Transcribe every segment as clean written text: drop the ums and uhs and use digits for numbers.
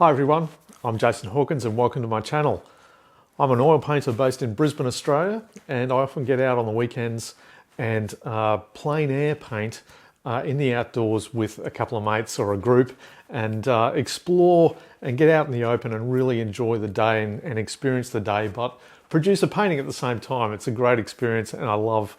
Hi everyone, I'm Jason Hawkins and welcome to my channel. I'm an oil painter based in Brisbane, Australia, and I often get out on the weekends and plein air paint in the outdoors with a couple of mates or a group and explore and get out in the open and really enjoy the day and experience the day, but produce a painting at the same time. It's a great experience and I love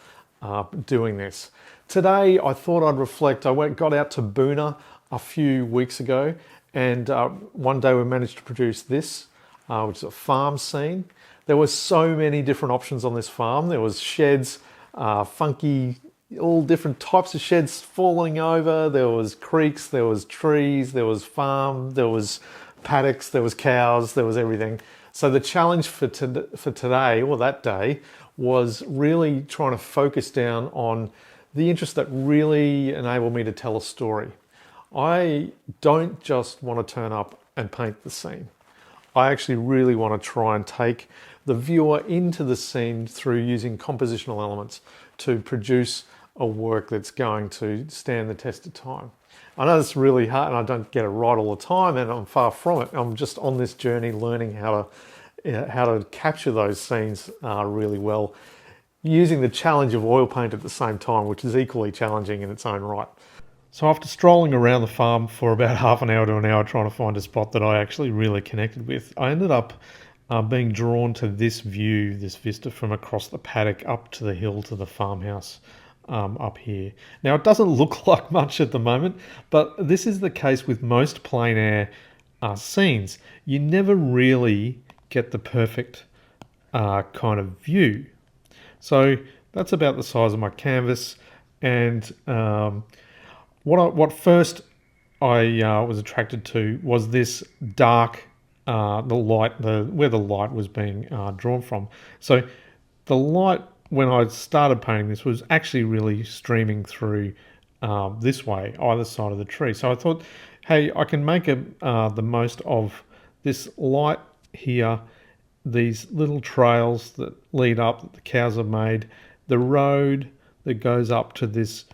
doing this. Today I thought I'd reflect. Got out to Boonah a few weeks ago, and one day we managed to produce this, which is a farm scene. There were so many different options on this farm. There was sheds, funky, all different types of sheds falling over. There was creeks, there was trees, there was farm, there was paddocks, there was cows, there was everything. So the challenge for today, or that day, was really trying to focus down on the interest that really enabled me to tell a story. I don't just want to turn up and paint the scene. I actually really want to try and take the viewer into the scene through using compositional elements to produce a work that's going to stand the test of time. I know it's really hard and I don't get it right all the time, and I'm far from it. I'm just on this journey learning how to capture those scenes really well, using the challenge of oil paint at the same time, which is equally challenging in its own right. So after strolling around the farm for about half an hour to an hour trying to find a spot that I actually really connected with, I ended up being drawn to this view, this vista from across the paddock up to the hill to the farmhouse up here. Now it doesn't look like much at the moment, but this is the case with most plein air scenes. You never really get the perfect kind of view. So that's about the size of my canvas, and what first I was attracted to was this dark, where the light was being drawn from. So the light, when I started painting this, was actually really streaming through this way, either side of the tree. So I thought, hey, I can make the most of this light here, these little trails that lead up that the cows have made, the road that goes up to this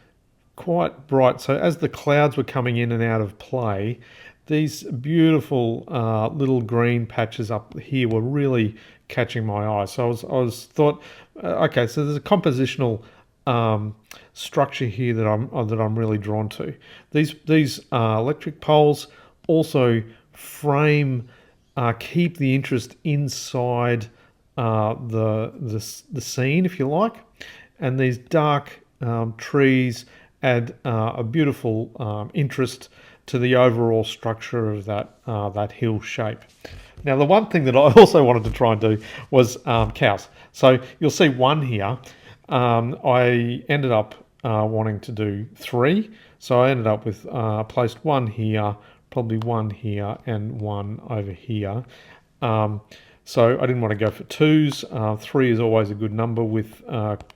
quite bright. So as the clouds were coming in and out of play, these beautiful little green patches up here were really catching my eye. So I thought, okay, so there's a compositional structure here that I'm really drawn to. These electric poles also frame, keep the interest inside the scene, if you like, and these dark trees add a beautiful interest to the overall structure of that hill shape. Now, the one thing that I also wanted to try and do was cows. So you'll see one here. I ended up wanting to do three. So I ended up with placed one here, probably one here, and one over here. So I didn't want to go for twos. Three is always a good number with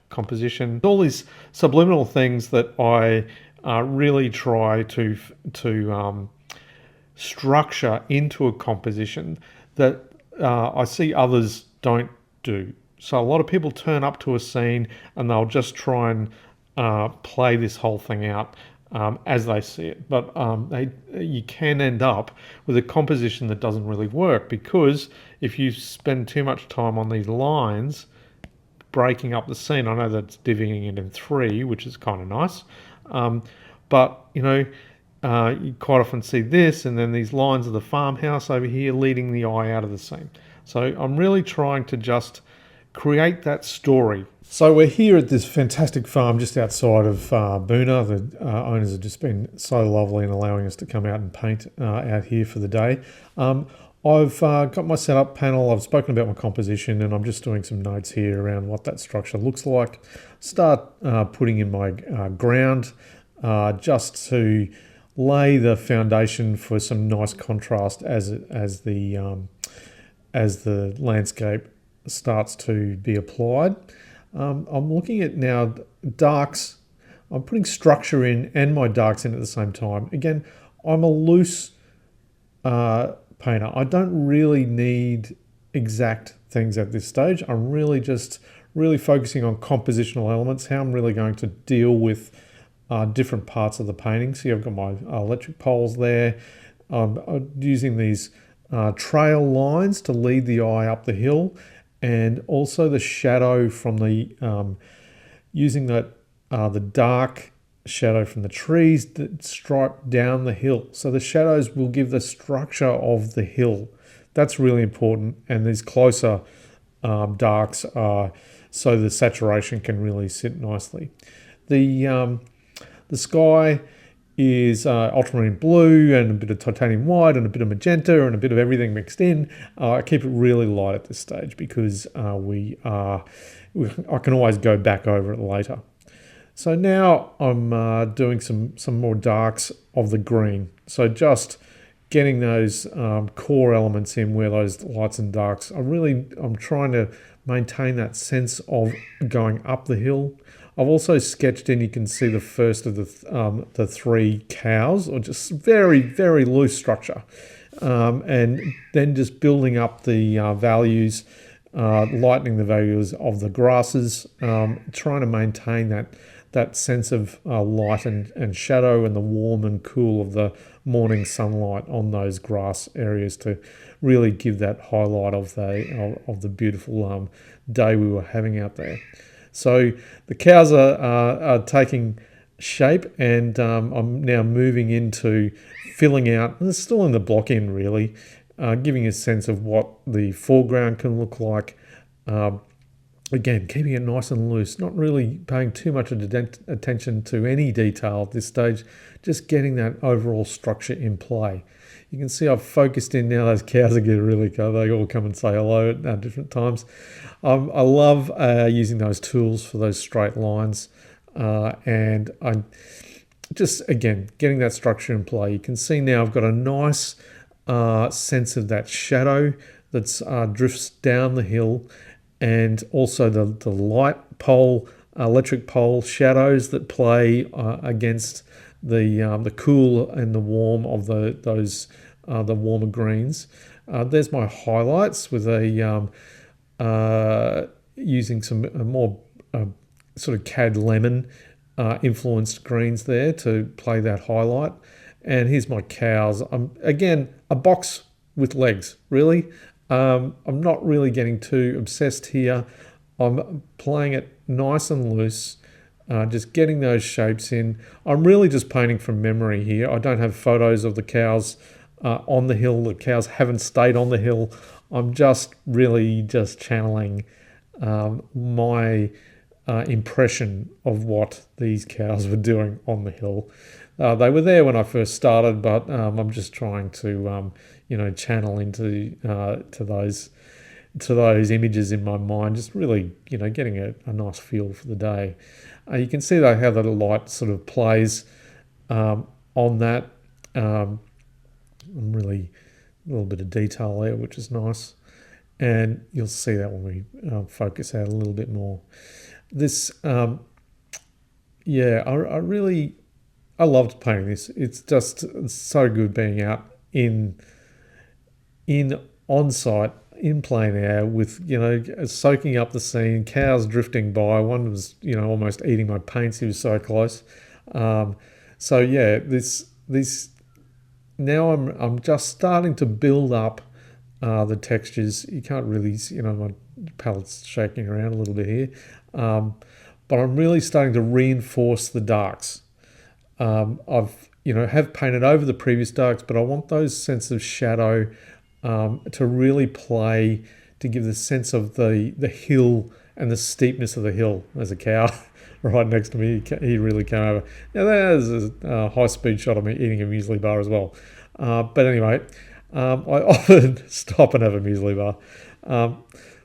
composition. All these subliminal things that I really try to structure into a composition that I see others don't do. So a lot of people turn up to a scene and they'll just try and play this whole thing out as they see it. But you can end up with a composition that doesn't really work, because if you spend too much time on these lines breaking up the scene, I know that's divvying it in three, which is kind of nice, but you quite often see this and then these lines of the farmhouse over here leading the eye out of the scene. So I'm really trying to just create that story. So we're here at this fantastic farm just outside of Boonah. The owners have just been so lovely in allowing us to come out and paint out here for the day. I've got my setup panel. I've spoken about my composition, and I'm just doing some notes here around what that structure looks like. Start putting in my ground just to lay the foundation for some nice contrast as the landscape starts to be applied. I'm looking at now darks. I'm putting structure in and my darks in at the same time. Again, I'm a loose painter. I don't really need exact things at this stage. I'm really just focusing on compositional elements, how I'm really going to deal with different parts of the painting. So I've got my electric poles there. I'm using these trail lines to lead the eye up the hill, and also the shadow from the using that the dark shadow from the trees that stripe down the hill. So the shadows will give the structure of the hill. That's really important, and these closer darks are so the saturation can really sit nicely. The sky is ultramarine blue and a bit of titanium white and a bit of magenta and a bit of everything mixed in. I keep it really light at this stage because I can always go back over it later. So now I'm doing some more darks of the green. So just getting those core elements in where those lights and darks. I'm trying to maintain that sense of going up the hill. I've also sketched in, you can see the first of the three cows, or just very, very loose structure. And then just building up the values, lightening the values of the grasses, trying to maintain that sense of light and shadow and the warm and cool of the morning sunlight on those grass areas to really give that highlight of the beautiful day we were having out there. So the cows are taking shape, and I'm now moving into filling out, and it's still in the block in really, giving a sense of what the foreground can look like. Again, keeping it nice and loose, not really paying too much attention to any detail at this stage, just getting that overall structure in play. You can see I've focused in now. Those cows are getting really cool. They all come and say hello at different times. I love using those tools for those straight lines. And I just, again, getting that structure in play. You can see now I've got a nice sense of that shadow that drifts down the hill, and also the light pole, electric pole shadows that play against the cool and the warm of the warmer greens. There's my highlights with using some more sort of cad lemon influenced greens there to play that highlight. And here's my cows. Again, a box with legs, really. I'm not really getting too obsessed here. I'm playing it nice and loose, just getting those shapes in. I'm really just painting from memory here. I don't have photos of the cows on the hill. The cows haven't stayed on the hill. I'm just really just channeling my impression of what these cows were doing on the hill. They were there when I first started, but I'm just trying to channel into to those images in my mind, just really getting a nice feel for the day. You can see though how the light sort of plays on that. I'm really a little bit of detail there, which is nice, and you'll see that when we focus out a little bit more. This I loved painting this. It's just so good being out in on site in plein air with soaking up the scene, cows drifting by. One was almost eating my paints. He was so close. So yeah, this now I'm just starting to build up the textures. You can't really my palette's shaking around a little bit here, but I'm really starting to reinforce the darks. I've have painted over the previous darks, but I want those sense of shadow to really play, to give the sense of the hill and the steepness of the hill. There's a cow right next to me. He really came over. Now there's a high-speed shot of me eating a muesli bar as well. But anyway, I often stop and have a muesli bar.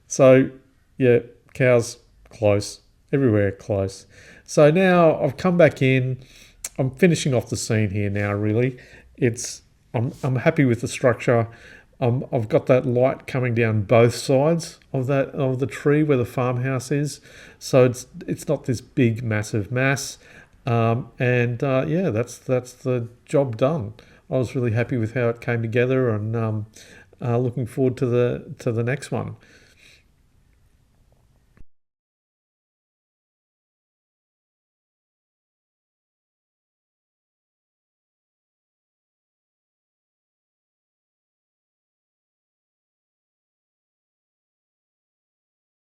So yeah, cows close, everywhere close. So now I've come back in. I'm finishing off the scene here now. Really, I'm happy with the structure. I've got that light coming down both sides of the tree where the farmhouse is, so it's not this big massive mass. Yeah, that's the job done. I was really happy with how it came together, and looking forward to the next one.